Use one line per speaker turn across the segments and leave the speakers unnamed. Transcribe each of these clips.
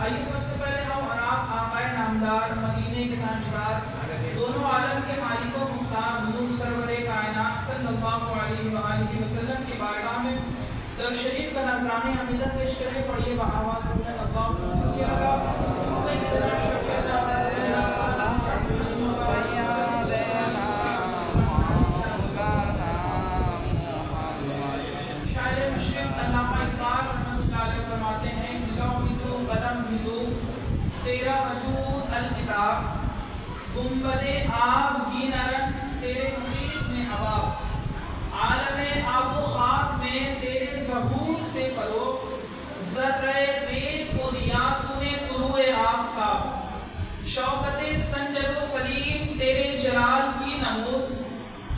آئیے سب سے پہلے ہم اور آپ آقائے نامدار مدینے کے تاجدار دونوں عالم کے مالک و مختار حضور سرور کائنات صلی اللہ علیہ وآلہ وسلم کی بارگاہ میں درود شریف کا نذرانہ عقیدت پیش کریں. پڑھیے بآواز بلند اللہم صلی علی سیدنا شفیعنا فرماتے ہیں لوح قلم بھیدو تیرا وجود الکتاب گنبد آب گی نرن تیرے محیط میں حباب عالم آب و خاک میں تیرے ظہور سے فروغ ذرہ ریت کو دیا تو نے طلوع آفتاب شوکت سنجر و سلیم تیرے جلال کی نمود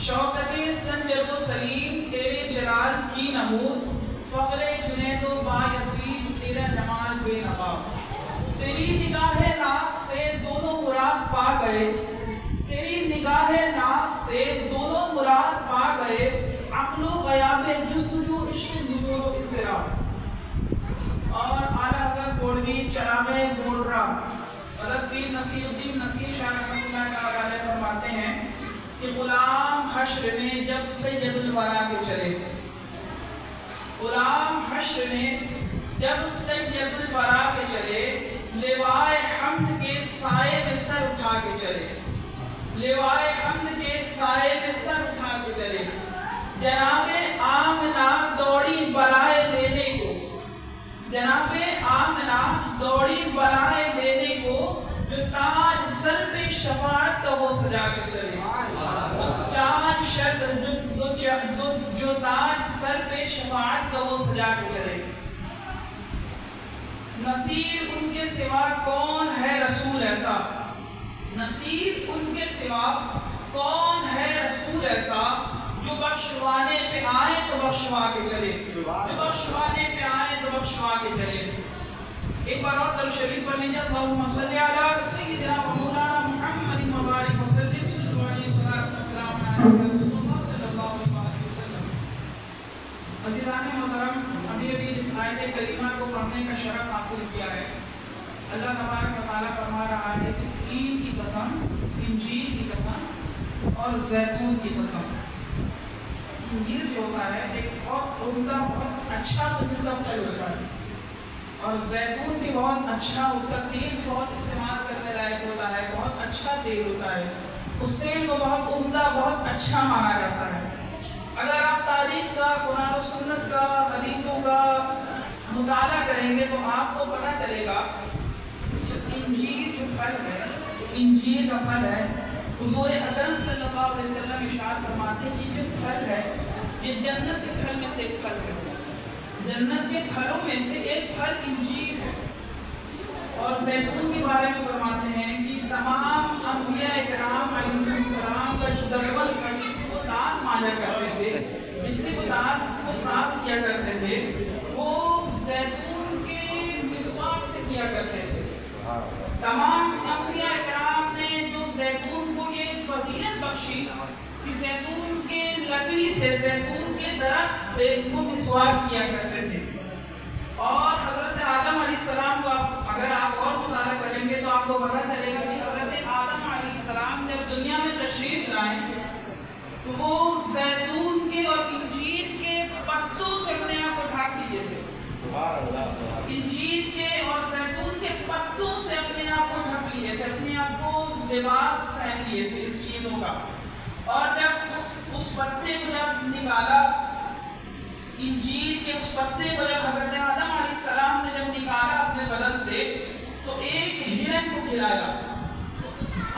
شوکت سنجر و سلیم تیرے جلال کی نمود فقر جنید و بایزید تیرا جمال بے نقاب تیری نگاہ ناز سے دونوں مراد پا گئے تیری نگاہ ناز سے دونوں مراد پا گئے عقل و غیاب جستجو عشق نزول و اضطراب. اور اعلیٰ حضرت گوڑوی چراغ گوڑرا حضرت پیر نصیر الدین نصیر شاہ رحمۃ اللہ تعالی فرماتے ہیں کہ غلام حشر میں جب سید الورا کے چلے غلام حشر میں جب سید الورا کے چلے لوائے حمد کے سائے میں سر اٹھا کے چلے لوائے حمد کے سائے میں سر اٹھا کے چلے جناب آمنہ دوڑی بلائے لینے کو جناب آمنہ دوڑی بلائے لینے کو جو تاج سر پہ شفاعت کا وہ سجا کے چلے تاج شرط جو تاج سر پہ شفاعت کا وہ سجا کے چلے. نصیر ان کے سوا کون ہے رسول ایسا نصیر ان کے سوا کون ہے رسول ایسا جو بخشوانے پہ آئے تو بخشوا کے چلے جو بخشوانے پہ آئے تو بخشوا کے چلے. ایک بار اور درود شریف پڑھ لیجیے. اللہم صلی علی سیدنا مولانا محمد مبارک وسلم صلی اللہ علیہ وسلم رسول اللہ صلی اللہ علیہ وسلم. عزیزان محترم ابھی اس آیت کریمہ کو پڑھنے کا شرف حاصل کیا ہے. اللہ تبارک و تعالیٰ فرما رہا ہے کہ تین کی قسم انجیل کی قسم اور زیتون کی قسم. انجیل جو ہوتا ہے ایک بہت عمدہ بہت اچھا قسم کا پھل ہوتا ہے اور زیتون بھی بہت اچھا اس کا تیل بھی بہت استعمال کرنے لائق ہوتا ہے بہت اچھا تیل ہوتا ہے. اس تیل کو بہت عمدہ بہت اچھا مانا جاتا ہے. اگر آپ تاریخ کا قرآن و سنت کا حدیثوں کا مطالعہ کریں گے تو آپ کو پتہ چلے گا انجیل جو پھل ہے انجیل کا پھل ہے حضور اکرم صلی اللہ علیہ وسلم ارشاد فرماتے ہیں کہ جو پھل ہے یہ جنت کے پھل میں سے ایک پھل ہے. جنت کے پھلوں میں سے ایک پھل انجیر ہے. اور زیتون کے بارے میں فرماتے ہیں کہ تمام انبیاء کرام علیہ السلام کا دربل کا جس کو دانت مانا کرتے تھے جس کو دانت کو صاف کیا کرتے تھے وہ زیتون کے مسواک سے کیا کرتے تھے. تمام انبیاء کرام نے جو زیتون کو یہ فضیلت بخشی کہ زیتون کے لکڑی سے زیتون کے درخت سے وہ مسواک کیا کرتے تھے. اور حضرت آدم علیہ السلام کو اگر آپ اور مطالعہ کریں گے تو آپ کو پتہ چلے گا کہ حضرت آدم علیہ السلام جب دنیا میں تشریف لائیں تو وہ زیتون کے اور انجیر کے پتوں سے اپنے آپ کو ڈھانپ لیے تھے. انجیر کے اور زیتون کے پتوں سے اپنے آپ کو ڈھانپ لیے تھے اپنے آپ کو لباس پہن لیے تھے اس چیزوں کا. اور جب اس پتے کو جب نکالا انجیر کے اس پتے کو جب حضرت آدم علیہ السلام نے جب نکالا اپنے بدن سے تو ایک ہرن کو کھلایا.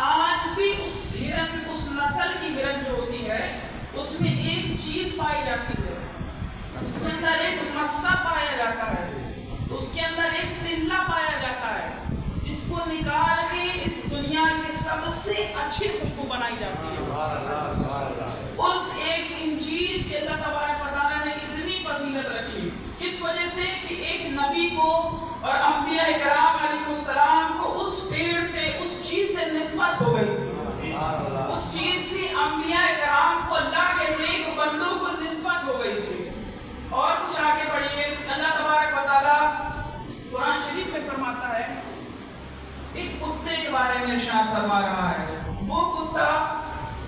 آج بھی اس ہرن اس نسل کی ہرن جو ہوتی ہے اس میں ایک چیز پائی جاتی ہے اس کے اندر ایک مسا پایا جاتا ہے اس کے اندر ایک تلا پایا جاتا ہے جس کو نکال کے اس دنیا کی سب سے اچھی خوشبو بنائی جاتی ہے. اس ایک انجیر کے اللہ تبارک و تعالیٰ نے اتنی فضیلت رکھی کس وجہ سے کہ ایک نبی کو اور انبیاء کرام علیہ السلام کو اس پیڑ سے اس چیز سے نسبت ہو گئی تھی. اس چیز سے انبیاء کرام کو اللہ کے نیک بندوں کو نسبت ہو گئی تھی. اور کچھ آگے پڑھیے. اللہ تبارک و تعالیٰ قرآن شریف میں فرماتا ہے ارشاد فرما رہا ہے وہ کتا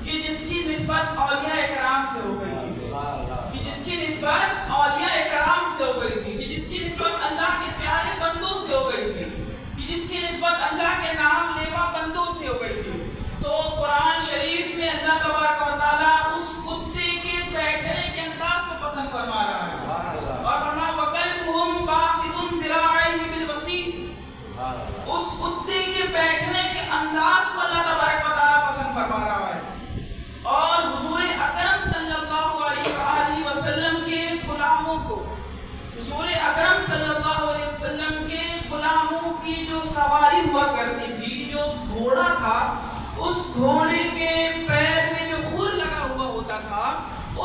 کہ جس کی نسبت اولیاء اکرام سے ہو گئی تھی، کہ جس کی نسبت اولیاء اکرام سے ہو گئی تھی، کہ جس کی نسبت اللہ کے پیارے بندوں سے ہو گئی تھی، کہ جس کی نسبت اللہ کے نام لیوا بندوں سے ہو گئی تھی. تو قرآن شریف میں اللہ تبارک و تعالیٰ اس کتے کے بیٹھنے کے انداز کو پسند فرما رہا ہے اور فرمایا وَقَلْبُهُمْ بَاسِطٌ ذِرَاعَيْهِ بِالْوَسِيطِ. اس کتے کے بیٹھنے کے انداز کو اللہ تبارک و تعالیٰ پسند فرما رہا ہے. اور حضور اکرم صلی اللہ علیہ وآلہ وسلم کے غلاموں کو، حضور اکرم صلی اللہ علیہ وسلم کے غلاموں کی جو سواری ہوا کرتی تھی، جو گھوڑا تھا، اس گھوڑے کے پیر میں جو خر لگا ہوا ہوتا تھا،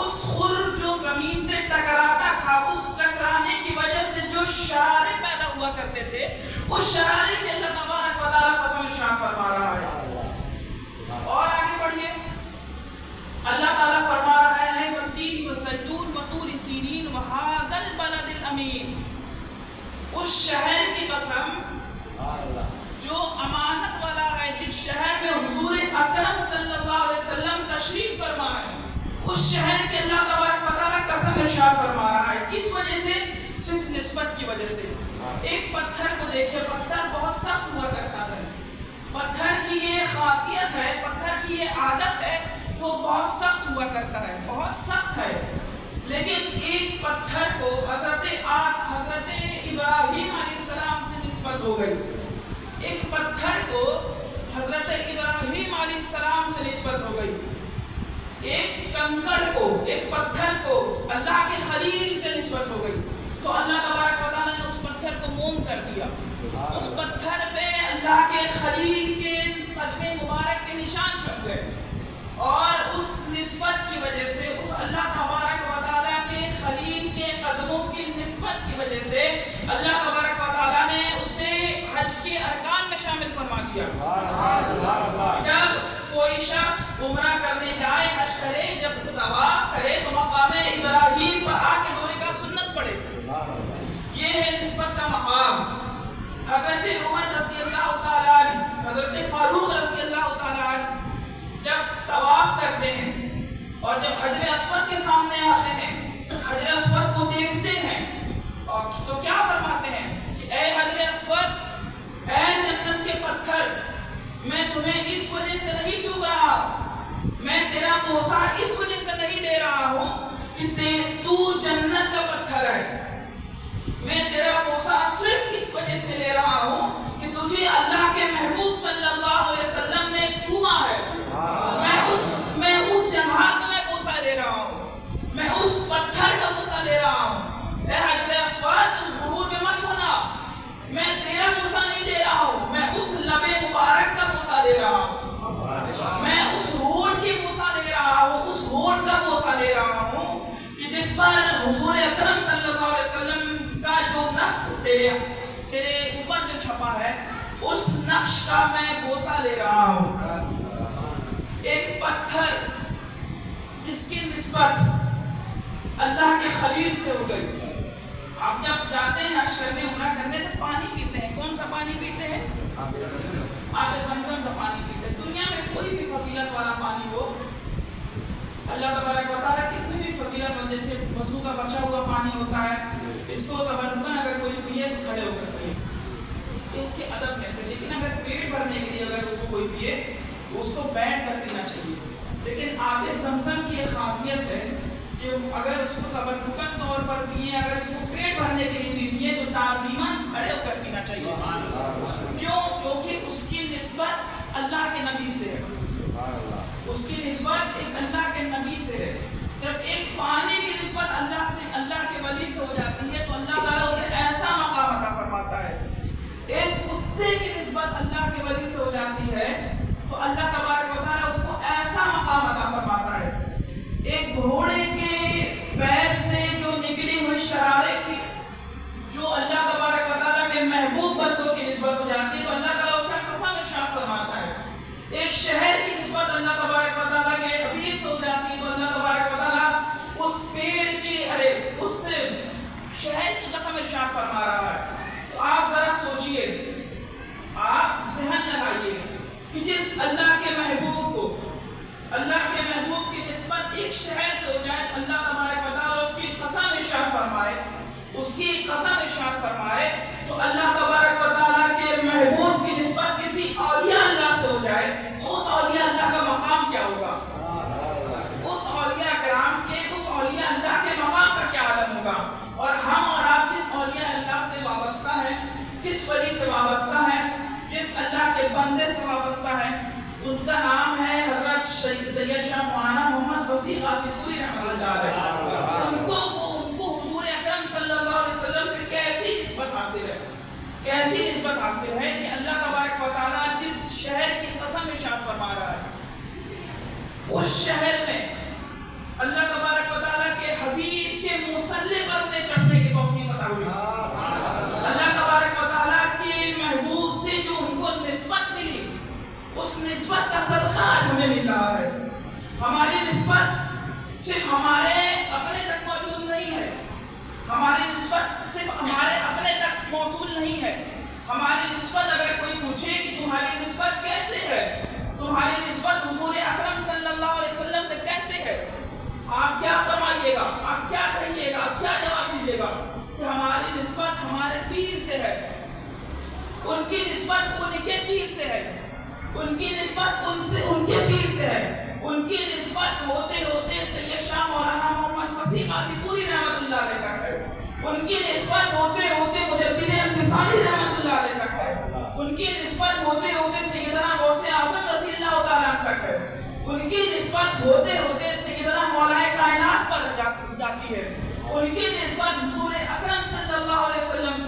اس خر جو زمین سے ٹکراتا تھا، اس ٹکرانے کی وجہ سے جو شرارے پیدا ہوا کرتے تھے، اس شرارے کے اللہ تبارک و تعالیٰ قسم ارشاد فرما رہا ہے. اور آگے بڑھیے، اللہ تعالیٰ فرما رہا ہے وَالتِّينِ وَالزَّيْتُونِ وَطُورِ سِينِينَ وَهَٰذَا الْبَلَدِ الْأَمِينِ. اس شہر کی قسم جو امانت والا ہے، جس شہر میں حضور اکرم صلی اللہ علیہ وسلم تشریف فرما ہے، اس شہر کے اللہ تبارک و تعالیٰ قسم ارشاد فرما رہا ہے. کس وجہ سے؟ صرف نسبت کی وجہ سے. ایک پتھر کو دیکھیں، پتھر بہت سخت ہوا کرتا ہے. پتھر کی یہ خاصیت ہے، پتھر کی یہ عادت ہے کہ وہ بہت سخت ہوا کرتا ہے، بہت سخت ہے. لیکن ایک پتھر کو حضرت ابراہیم علیہ السلام سے نسبت ہو گئی. ایک پتھر کو حضرت ابراہیم علیہ السلام سے نسبت ہو گئی. ایک کنکر کو، ایک پتھر کو اللہ کے خلیل سے نسبت ہو گئی. تو اللہ تبارک و تعالیٰ نے اس پتھر کو موم کر دیا. اس پتھر پہ اللہ کے خلیل کے قدم مبارک کے نشان چھپ گئے. اور اس نسبت کی وجہ سے، اس اللہ تبارک و تعالیٰ کے خلیل کے قدموں کی نسبت کی وجہ سے اللہ تبارک و تعالیٰ نے اسے حج کے ارکان میں شامل فرما دیا. جب کوئی شخص عمرہ کرنے جائے، حج کرے، جب طواف کرے تو مقام ابراہیم پر آ کے 2 رکعت سنت پڑھے. یہ ہے نسبت کا مقام. حضرت عمر رضی اللہ تعالیٰ عنہ، حضرت فاروق رضی اللہ تعالیٰ عنہ جب طواف کرتے ہیں اور جب حجر اسود کے سامنے آتے ہیں، حجر اسود کو دیکھتے ہیں، اور تو کیا فرماتے ہیں کہ اے حجر اسود، اے جنت کے پتھر، میں تمہیں اس وجہ سے نہیں چوب رہا، میں تیرا بوسہ اس وجہ سے نہیں دے رہا ہوں کہ تو جنت کا پتھر ہے. میں تیرا بوسہ صرف اس وجہ سے لے رہا ہوں کہ تجھے اللہ کے محبوب صلی اللہ علیہ وسلم نے چوما ہے. میں اس جگہ کو میں بوسہ لے رہا ہوں، میں اس پتھر کا بوسہ لے رہا ہوں. اے حجر اسود، تم غرور میں مت ہونا، میں تیرا بوسہ نہیں دے رہا ہوں، میں اس لب مبارک کا بوسہ لے رہا ہوں، میں اس ہونٹ کی بوسہ لے رہا ہوں، اس ہونٹ کا بوسہ لے رہا ہوں کہ جس پر حضور اکرم صلی اللہ علیہ وسلم کا جو نقش تیرے اوپر جو چھپا ہے، اس نقش کا میں بوسہ لے رہا ہوں. ایک پتھر جس کی نسبت اللہ کے خلیل سے ہو گئی. آپ جب جاتے ہیں حج کرنے، عمرہ کرنے تو پانی پیتے ہیں. کون سا پانی پیتے ہیں؟ آب زمزم کا پانی پیتے ہیں. دنیا میں کوئی بھی فضیلت والا پانی ہو، اللہ تبارک و تعالیٰ کتنی بھی فضیلت ہو، جیسے وضو کا بچا ہوا پانی ہوتا ہے، اس کو تبرکاً اگر کوئی پیے کھڑے ہو کر پیے تو اس کے ادب میں سے. لیکن اگر پیٹ بھرنے کے لیے اگر اس کو کوئی پیے تو اس کو بیٹھ کر پینا چاہیے. لیکن آب زمزم کی ایک خاصیت ہے کہ اگر اس کو تبرکاً طور پر پیے، اگر اس کو پیٹ بھرنے کے لیے بھی پیے تو تعظیماً کھڑے ہو کر پینا چاہیے. کیوں؟ کیونکہ اس کی نسبت اللہ کے نبی سے ہے. اس کی نسبت ایک اللہ کے نبی سے ہے. جب ایک پانی کی نسبت اللہ سے، اللہ کے ولی سے ہو جاتی ہے تو اللہ تعالیٰ اسے ایسا مقام عطا فرماتا ہے. ایک کتے کی نسبت اللہ کے ولی سے ہو جاتی ہے تو اللہ تبارک و تعالیٰ اس کو ایسا مقام عطا فرماتا ہے. ایک گھوڑے کے پیر سے جو نکلی ہوئی شرارے کی جو اللہ تبارک و تعالیٰ کے محبوب بندوں کی نسبت ہو جاتی ہے تو اللہ تعالیٰ اس کا قسم ارشاد فرماتا ہے. ایک شہر کی نسبت اللہ تبارک و تعالیٰ کے حبیب سے ہو جاتی ہے تو اللہ تبارک و تعالیٰ اس پیڑ کی اس شہر کی قسم ارشاد فرما رہا ہے. تو آپ ذرا سوچئے، آپ ذہن لگائیے کہ جس قسم ارشاد فرمائے تو اللہ تبارک و تعالیٰ کے محبوب کی نسبت کسی اولیاء اللہ سے ہو جائے تو اس اولیاء اللہ کا مقام کیا ہوگا؟ اس اولیاء کرام کے اس اولیاء اللہ کے مقام کا کیا عالم ہوگا؟ اور ہم اور آپ کس اولیاء اللہ سے وابستہ ہیں، کس ولی سے وابستہ ہیں، جس اللہ کے بندے سے وابستہ ہیں؟ ان کا نام ہے حضرت سید شاہ مولانا محمد فصیح غازی پوری رحمۃ اللہ علیہ۔ ان کو حضور اکرم صلی اللہ علیہ وسلم سے کیسی نسبت حاصل ہے، کیسی نسبت حاصل ہے کہ اللہ تبارک و تعالیٰ جس شہر کی قسم ارشاد فرما رہا ہے اس شہر میں اللہ تبارک و تعالیٰ کے حبیب کے مصلی پر انہیں چڑھنے کی توفیق عطا ہوئی۔ اللہ تبارک و تعالیٰ کے محبوب سے جو ان کو نسبت ملی اس نسبت کا صدقہ آج ہمیں مل رہا ہے۔ ہماری نسبت صرف ہمارے اپنے تک موجود نہیں ہے، ہماری نسبت صرف ہمارے اپنے تک موصول نہیں ہے۔ ہماری نسبت اگر کوئی پوچھے کہ تمہاری نسبت کیسے ہے، تمہاری نسبت حضور اکرم صلی اللہ علیہ وسلم سے کیسے ہے، آپ کیا فرمائیے گا، آپ کیا کہیے گا، آپ کیا جواب دیجیے گا؟ کہ ہماری نسبت ہمارے پیر سے ہے، ان کی نسبت ان کے پیر سے ہے، ان کی نسبت ان کے پیر سے ہے، ان کی نسبت ہوتے ہوتے سید شاہ مولانا محمد فصیح غازی پوری رحمۃ اللہ علیہ تک ہے، ان کی نسبت ہوتے ہوتے مجدد انفصالی رحمۃ اللہ علیہ تک ہے، ان کی نسبت ہوتے ہوتے سیدنا غوث اعظم رضی اللہ تعالیٰ تک ہے، ان کی نسبت ہوتے ہوتے سیدنا مولا کائنات پر جاتی ہے، ان کی نسبت حضور اکرم صلی اللہ علیہ وسلم